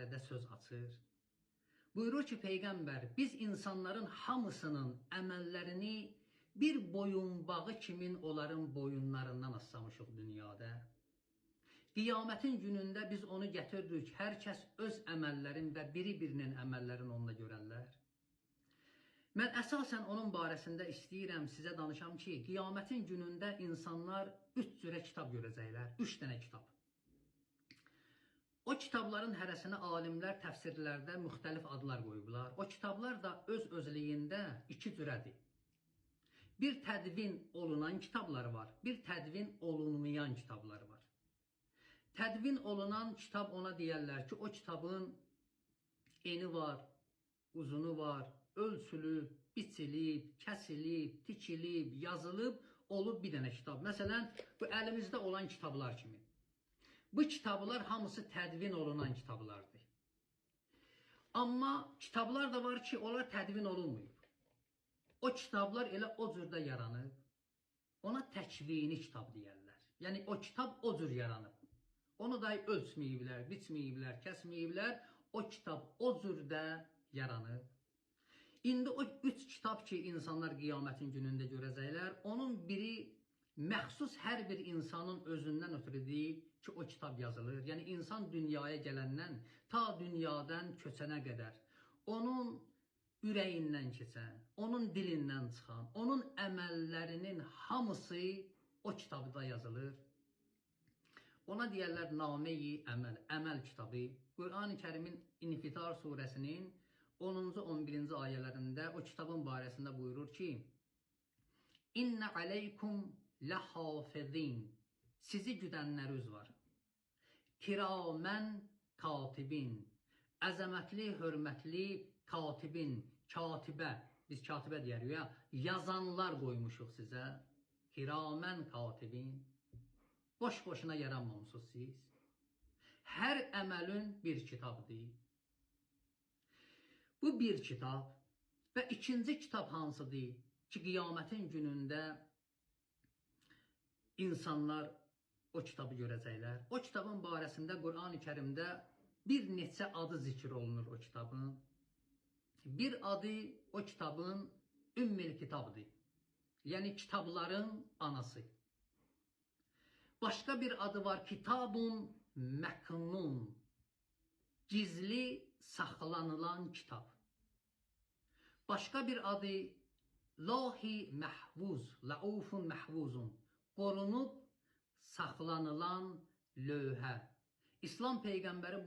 pərdə söz açır. Buyurur ki, Peyğəmbər, biz insanların hamısının əməllərini bir boyunbağı kimin onların boyunlarından assamışıq dünyada. Qiyamətin günündə biz onu getiririk, hər kəs öz əməllərin və biri-birinin əməllərini onunla görərlər. Mən əsasən onun barəsində istəyirəm sizə danışam ki, qiyamətin günündə insanlar 3 cürə kitab görəcəklər, 3 dənə kitab. O kitabların hərəsinə alimlər təfsirlərdə müxtəlif adlar qoyublar. O kitablar da öz-özlüyündə 2 cürədir. Bir tədvin olunan kitablar var, bir tədvin olunmayan kitablar var. Tədvin olunan kitab ona deyərlər ki, o kitabın eni var, uzunu var, ölçülüb, biçilib, kəsilib, tikilib, yazılıb, olub bir dənə kitab. Məsələn, bu əlimizdə olan kitablar kimi. Bu kitablar hamısı tədvin olunan kitablardır. Amma kitablar da var ki, onlar tədvin olunmuyub. O kitablar elə o cürdə yaranıb. Ona təkvini kitab deyərlər. Yəni, o kitab o cür yaranıb. Onu da ölçməyiblər, biçməyiblər, kəsməyiblər. O kitab o cürdə yaranıb. İndi o 3 kitab ki, insanlar qiyamətin günündə görəcəklər, onun biri məxsus hər bir insanın özündən ötürüdür ki, o kitab yazılır. Yəni, insan dünyaya gələndən, ta dünyadan köçənə qədər, onun ürəyindən keçən, onun dilindən çıxan, onun əməllərinin hamısı o kitabda yazılır. Ona deyərlər Name-i Əməl, əməl kitabı. Qur'an-ı Kərimin İnfitar surəsinin 10-cu 11-ci ayələrində o kitabın barəsində buyurur ki, İnnə aleykum ləhafizin, sizi güdənləriniz var. Kiramən katibin, əzəmətli, hörmətli katibin, katibə, biz katibə deyərik ya, yazanlar qoymuşuq sizə. Kiramən katibin, boş-boşuna yaranmamışsınız siz. Hər əməlin bir kitabdır. Bu bir kitab və ikinci kitab hansıdır ki, qiyamətin günündə insanlar o kitabı görəcəklər. O kitabın barəsində Qur'an-ı Kərimdə bir neçə adı zikr olunur o kitabın. Bir adı o kitabın Ümmül Kitabdır. Yəni kitabların anası. Başqa bir adı var, Kitabun Məknun. Gizli saxlanılan kitab. Başqa bir adı Lahi Məhvuz, Laufun Məhvuzun. Qorunub saxlanılan lövhə. İslam Peyğəmbəri